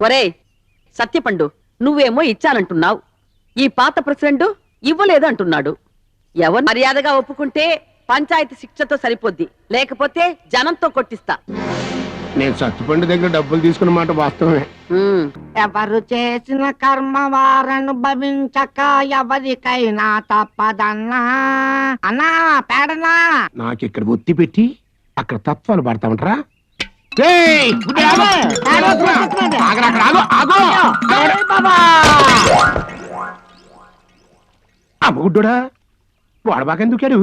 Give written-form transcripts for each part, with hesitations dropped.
ఒరేయ్ సత్యపండు, నువ్వేమో ఇచ్చానంటున్నావు, ఈ పాత ప్రెసిడెంట్ ఇవ్వలేదు అంటున్నాడు. ఎవరు మర్యాదగా ఒప్పుకుంటే పంచాయతీ శిక్షతో సరిపోద్ది, లేకపోతే జనంతో కొట్టిస్తా. నేను సత్తుపండు దగ్గర డబ్బులు తీసుకున్న మాట వాస్తవమే. ఎవరు చేసిన కర్మ వారనుభవించక ఎవరికైనా తప్పదన్నా. అన్నా పేడనా నాకు ఇక్కడ ఒత్తి పెట్టి అక్కడ తత్వాలు పడతామంటారా? అమ్మగుడ్డా వాడు బాగా ఎందుకాడు?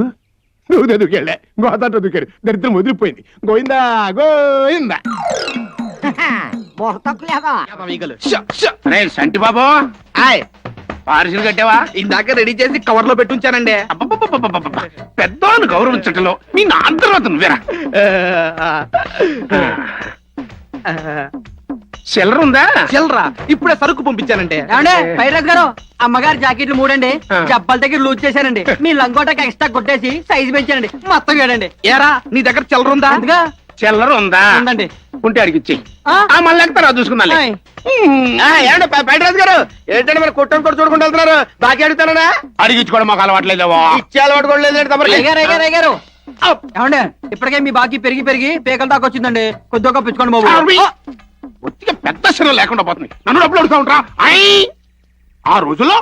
నువ్వు ఎదుకెళ్ళే గోదాట దూకాడు. దరిద్రం వదిలిపోయింది. గోయిందా గోయిందా. సంటి బాబు పార్సిల్ కట్టావా? ఇందాక రెడీ చేసి కవర్ లో పెట్టుంచానండి. పెద్దవాళ్ళు గౌరవించటంలో మీ నాన్న తర్వాత నువ్వేరా. చిల్లర ఉందా? చిల్లరా ఇప్పుడే సరుకు పంపించానండి. పైరస్ గారు, అమ్మగారు జాకెట్లు మూడండి, జబ్బల దగ్గర లూజ్ చేశానండి, మీ లంగోటకి ఎక్స్ట్రా కొట్టేసి సైజు పెంచానండి, మొత్తం ఏడండి. ఏరా నీ దగ్గర చిల్లర ఉందా? చిల్లర ఉందా? ఉందండి. ఉంటే అడిగిచ్చి మళ్ళీ ఎక్తారా చూసుకుందాం. ఏమండి పైరస్ గారు, ఏంటంటే మరి కొట్టని కూడా చూడకుండా వెళ్తున్నారు? బాకీ అడుగుతానా? అడిగించుకోవడం మాకు అలవాట్లేదేవో. ఇచ్చే అలవాటు కూడా లేదండి తమరికి. అయ్యారు ఏమండి, ఇప్పటికే మీ బాకీ పెరిగి పెరిగి పేకల దాకా వచ్చిందండి, కొద్దిగా పెంచుకోండి బాబు. ఒత్తిగా పెద్ద శరం లేకుండా పోతుంది. నన్ను డబ్బులు అడుగుతా ఉంటా. ఆ రోజుల్లో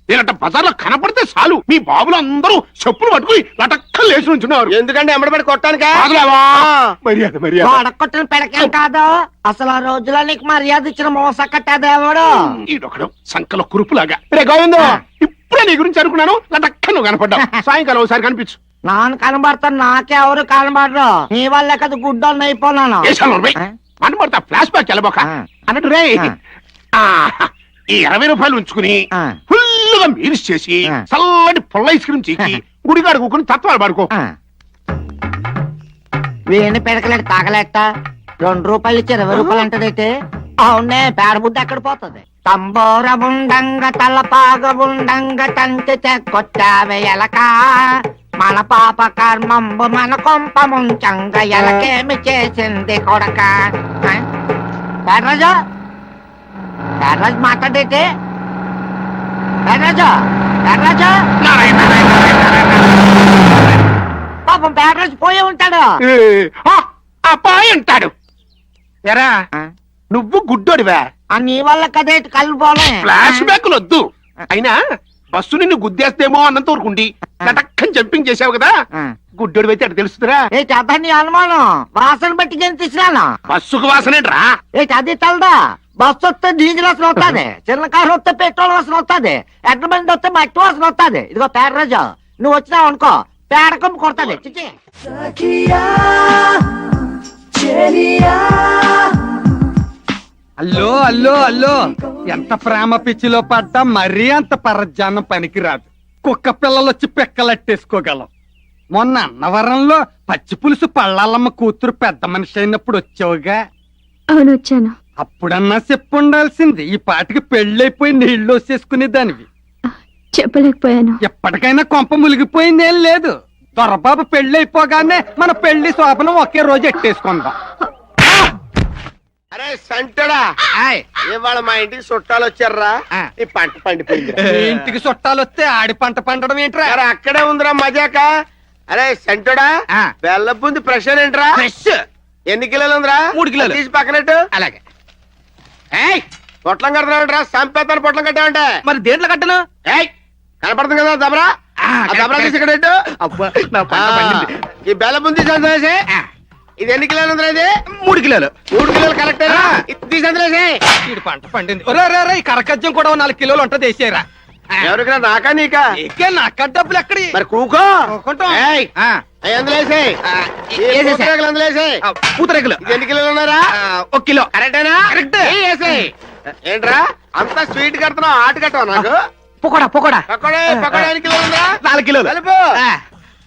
నేనంట బజార్లో కనపడితే చాలు మీ బాబులు అందరూ చెప్పులు పట్టుకుని లటక్కలు లేచి ఉంచున్నారు. ఎందుకంటే ఎమ్మడబడి కొట్టానికా? మర్యాద మర్యాద. వాడకొట్టిన పెడకేం కాదు, అసలు ఆ రోజులో నీకు మర్యాద ఇచ్చిన మోస కట్టేదేవాడు. ఈడొకడు సంకల కురుపులాగా. రే గోవిందు, ఇప్పుడే నీ గురించి అనుకున్నాను, లటక్క నువ్వు కనపడ్డావు. సాయంకాలం ఒకసారి కనిపించు. నాన్న కనబడతాను, నాకెవరు కనబడరు. నీ వల్లే కదా గుడ్డోని అయిపోనాను. కనబడతా ఫ్లాష్ బ్యాక్ వెళ్ళబోక అన్నట్టు రే. ఈ 20 రూపాయలు ఉంచుకుని ఫుల్లుగా మీల్స్ చేసి చల్లటి పుల్ల ఐస్ క్రీమ్ చీకి గుడిగాడు కూకుని తత్వాలు పడుకో. వేణి పెడకలేడు తాగలేట. 2 రూపాయలు ఇచ్చి 20 రూపాయలు అంటదైతే అవునే పేడ బుద్ధి ఎక్కడ పోతుంది. తంబోర ఉండంగ తలపాగ ఉండంగ తంతి కొట్టావే ఎలక, మన పాప కర్మంబు మన కొంప ముంచంగ ఎలకేమి చేసింది కొడక. పేడరాజు పేడరాజు మాట్లాడైతే పేడరాజు పేడరాజు పాపం పేడరాజు పోయే ఉంటాడు. అబ్బాయి అంటాడు. ఎరా నువ్వు గుడ్డోడివా? నీ వల్ల కదే కళ్ళు పోలే. ఫ్లాష్ బ్యాక్లు వద్దు. అయినా బస్సు నిన్ను గుద్దేస్తేమో అన్నంత ఊరుకుండి లటక్కని జంపింగ్ చేసావు కదా. గుడ్డోడి అయితే అటు తెలుస్తుందిరా. ఏంటి అదా నీ అనుమానం? వాసన బట్టి గెంతిసినాను. బస్సుకు వాసనేట్రా? ఏంటి అది తెలదా? బస్సు వస్తే డీజిల్ వాసన వస్తుంది, చిన్న కారు వస్తే పెట్రోల్ వాసన వస్తుంది, ఎడ్ల బండి వస్తే మట్టి వాసన వస్తుంది. ఇదిగో పేడరాజు, నువ్వు వచ్చినావు అనుకో పేడకం కొడుతుంది. చిచి అల్లో అల్లో అల్లో, ఎంత ప్రేమ పిచ్చిలో పడ్డా మరీ అంత పరజ్జానం పనికిరాదు. కుక్క పిల్లలు వచ్చి పెక్కలట్టేసుకోగలం. మొన్న అన్నవరంలో పచ్చి పులుసు పళ్ళాలమ్మ కూతురు పెద్ద మనిషి అయినప్పుడు వచ్చావుగా. అవును వచ్చాను. అప్పుడన్నా చెప్పుండాల్సింది. ఈ పాటికి పెళ్ళైపోయి నీళ్లు వచ్చేసుకునే దానివి. చెప్పలేకపోయాను. ఎప్పటికైనా కొంప ములిగిపోయిందేం లేదు. దొరబాబు పెళ్ళైపోగానే మన పెళ్లి శోభనం ఒకే రోజు ఎట్టేసుకుందాం. అరే సంటడా, ఇవాళ మా ఇంటికి చుట్టాలు వచ్చారా? ఈ పంట పండిపోయింది. ఇంటికి చుట్టాలు వస్తే ఆడి పంట పండడం ఏంట్రా? అక్కడే ఉందిరా మజాక. అరే సంటడా, బెల్లం బుంది ఫ్రెష్ ఏంట్రా? ఫ్రెష్. ఎన్ని కిలోలు ఉందిరా? 3 కిలోలు. తీసి పక్కనట్టు. అలాగే. పొట్లం కడతామంటరా? సంపేతాను పొట్లం కట్టామంటే. మరి దేంట్లో కట్టను? కనపడుతుంది కదా దబరా. దబరా తీసి ఇక్కడ పెట్టు. ఈ బెల్లం బుంది తీసి. ఇది ఎన్ని కిలోలు ఉందిరా? ఇది 3 కిలోలు. 3 కిలోలు కరెక్టేనా? తీసి ఈ పంట పండింది. ఈ కరకజ్జం కూడా 4 కిలోలు ఉంటది. వేసేరా. ఎవరికైనా నాకా నీకా? ఇకే నాక డబ్బులు ఎక్కడి? మరి కూకో. పూతరేకులు ఎన్ని కిలోలు ఉన్నారా? 1 కిలో. కరెక్టేనా? కరెక్ట్. ఏంట్రా అంతా స్వీట్ కడుతున్నావు, ఆట కట్టవా? నాకు పకోడా పకోడా పకోడా పకోడా ఎన్ని కిలోలు ఉందా? 4 కిలోలు. కలుపు.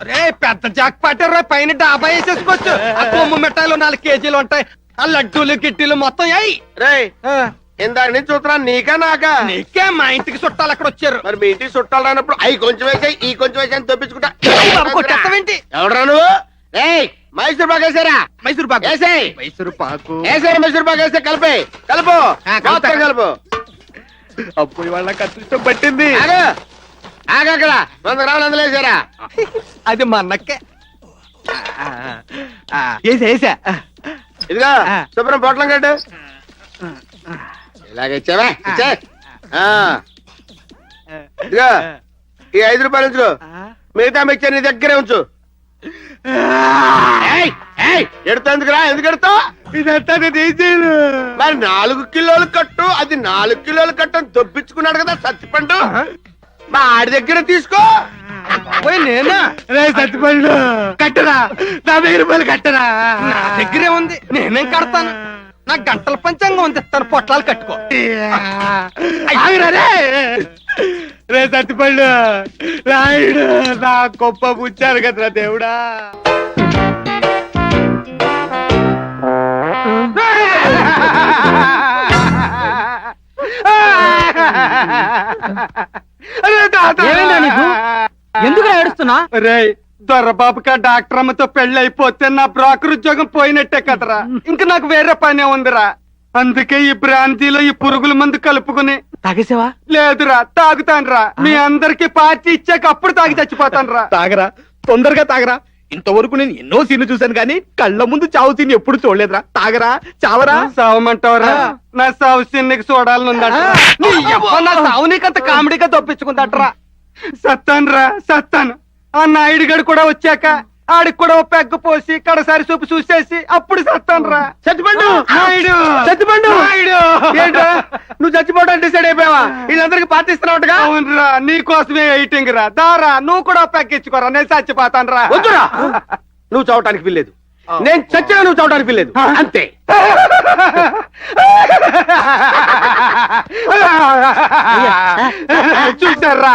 రే పెద్ద జాక్ పాటారు, పైన డాబా వేసేసుకోవచ్చు. ఆ కొమ్ము మిఠాయిలు 4 కేజీలు ఉంటాయి. ఆ లడ్డూలు గిట్టీలు మొత్తం అయ్యి. రే ఇందాక నుంచి చూస్తున్నాను, నీకా నాకా? నీకే. మా ఇంటికి చుట్టాలు అక్కడ వచ్చారు. మరి మీ ఇంటికి చుట్టాలు రానప్పుడు అవి కొంచెం వేసాయి ఈ కొంచెం వేసాయి అని తప్పించుకుంటా. కొట్టేస్తావేంటి? ఎవడరా నువ్వు? రేయ్ మైసూర్ పాకు వేసారా? మైసూరు పాకు వేసేయ్. మైసూరు పాకు వేసారా? మైసూర్ పాకు వేస్తే కలిపే కలుపు మొత్తం కలుపు. అప్పు వాళ్ళ కష్టం పట్టింది. ఆగు ఆగక్కడ 100 గ్రాములు అందులో వేసారా? అది మా అన్నకే వేసా ఇదిగో శుభ్రం పొట్లం కట్టు. ఇలాగ ఇచ్చావా? ఇచ్చే. ఇదిగో ఈ 5 రూపాయలు ఉంచుకో, మిగతా మిక్చర్ నీ దగ్గరే ఉంచు. ఎడుతుందిరా? ఎందుకు ఎడతావు? ఇదంతా నేను మరి 4 కిలోలు కట్టు, అది 4 కిలోలు కట్టు అని దొబ్బించుకున్నాడు కదా సత్తిపండు. మా ఆడి దగ్గర తీసుకో. నేనా సత్తిపండు కట్టరా? నా 1000 రూపాయలు కట్టరా? నా దగ్గరే ఉంది, నేనేం కడతాను. నా గంటల పంచాంగం ఉంది, తన పొట్లాలు కట్టుకో. రే సత్తిపండు రాయుడు నా గొప్ప పుచ్చారు కదరా దేవుడా. ఏమైందా నీకు? ఎందుకు ఏడుస్తున్నా? రే దొరబాబుకా డాక్టర్ అమ్మతో పెళ్లి అయిపోతే నా బ్రోకర్ ఉద్యోగం పోయినట్టే కదరా. ఇంక నాకు వేరే పనే ఉందిరా. అందుకే ఈ బ్రాంతిలో ఈ పురుగుల మందు కలుపుకుని తాగేసావా? లేదురా తాగుతానురా. మీ అందరికి పార్టీ ఇచ్చాక అప్పుడు తాగి చచ్చిపోతానురా. తాగరా, తొందరగా తాగరా. ఇంతవరకు నేను ఎన్నో సీన్లు చూశాను కానీ కళ్ళ ముందు చావు సీన్ ఎప్పుడు చూడలేదురా. తాగరా, చావరా. సావమంటావరా? నా సావు సీన్ నీకు చూడాలని ఉందట. నా సావు నీకంత కామెడీగా తప్పించుకుందట్రా. సత్తానురా సత్తాను. ఆ నాయుడు గడు కూడా వచ్చాక ఆడికి కూడా ఓ పెగ్గు పోసి కడసారి చూపు చూసేసి అప్పుడు సత్తానురా. సత్తిపండు నాయుడు సత్తిపండు నాయుడు ఏంట్రా నువ్వు చచ్చిపోవడానికి డిసైడ్ అయిపోయావా? వీళ్ళందరికి పార్టీస్తున్నావుగా. అవునరా, నీకోసమే వెయిటింగ్ రా. దారా నువ్వు కూడా పెక్కించుకోరా, నేను చచ్చిపోతాను రా. వద్దురా, నువ్వు చావటానికి వీల్లేదు. నేను చచ్చినా నువ్వు చావటానికి వీల్లేదు. అంతే. చూసారా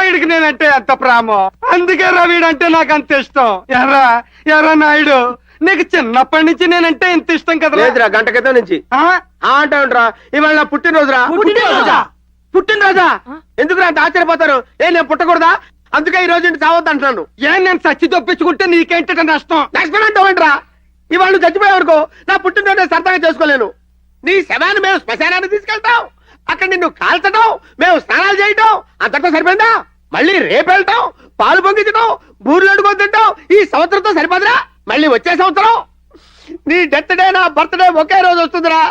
వీడికి నేనంటే ఎంత ప్రేమో. అందుకే రా వీడంటే నాకు అంత ఇష్టం. ఎర్రా ఎర్రా నాయుడు, నీకు చిన్నప్పటి నుంచి నేనంటే ఇంత ఇష్టం కదా. లేదురా, గంట క్రితం నుంచి అంటావుంట్రా. ఇవాళ నా పుట్టినరోజురా. పుట్టినరోజా? ఎందుకురా అంత ఆశ్చర్యపోతారు? నేను పుట్టకూడదా? అందుకే ఈ రోజు చావద్దు అంటున్నాను. ఏం నేను చచ్చి తప్పించుకుంటే నీకేంటే నష్టం? నెక్స్ట్ అంటావేంట్రా? ఇవాళ నువ్వు చచ్చిపోయావనుకో, నా పుట్టినరోజు సరదాగా చేసుకోలేను. నీ శవాన్ని మేము శ్మశానాన్ని తీసుకెళ్తాం, అక్కడ నిన్ను కాల్చడం, మేము స్నానాలు చేయటం, అంతటా సరిపోయిందా? మళ్ళీ రేపు వెళ్తాం, పాలు పొంగించడం, బూర్లు అడుగుని తింటాం. ఈ సంవత్సరంతో సరిపోదురా? మళ్ళీ వచ్చే సంవత్సరం నీ డెత్ డే నా బర్త్డే ఒకే రోజు వస్తుందిరా.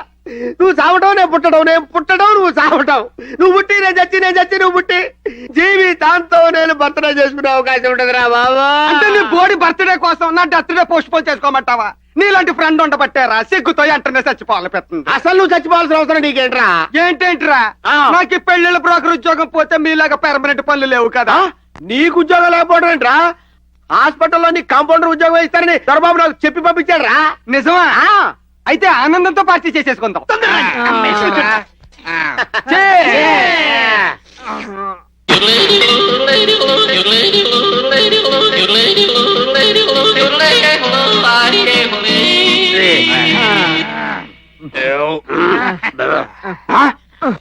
నువ్వు చావటం, నేను పుట్టడం, నేను పుట్టడం, నువ్వు చావటం. నువ్వు పుట్టి నేను చచ్చి, నేను చచ్చి నువ్వు పుట్టి, జీవితాంతో నేను బర్త్డే చేసుకునే అవకాశం ఉంటుందిరా బాబా. అంటే నీ బోడి బర్త్డే కోసం నా డెత్ డే పోస్ట్ పోన్ చేసుకోమంటావా? నీలాంటి ఫ్రెండ్ ఉండబట్టారా సిగ్గుతో వెంటనే చచ్చిపోవాలి పెడుతుంది. అసలు నువ్వు చచ్చిపోవాల్సిన అవసరం నీకేంట్రా? ఏంటేంట్రా? ఆ. నాకు ఈ పెళ్లిళ్ళ బ్రోకర్ ఉద్యోగం పోతే మీలాగా పెర్మనెంట్ పనులు లేవు కదా. నీకు ఉద్యోగం లేకపోవడం ఏంట్రా? హాస్పిటల్లో నీ కాంపౌండర్ ఉద్యోగం ఇస్తారని దొరబాబు నాకు చెప్పి పంపించాడు రా. నిజమా? అయితే ఆనందంతో పార్టీ చేసేసుకుందాం.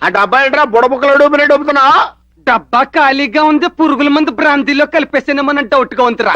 ఆ డబ్బా ఏంట్రా బుడబుక్కలు డబ్బుతున్నా? డబ్బా ఖాళీగా ఉంది, పురుగుల మందు బ్రాంతిలో కలిపేసానేమో డౌట్ గా ఉందిరా.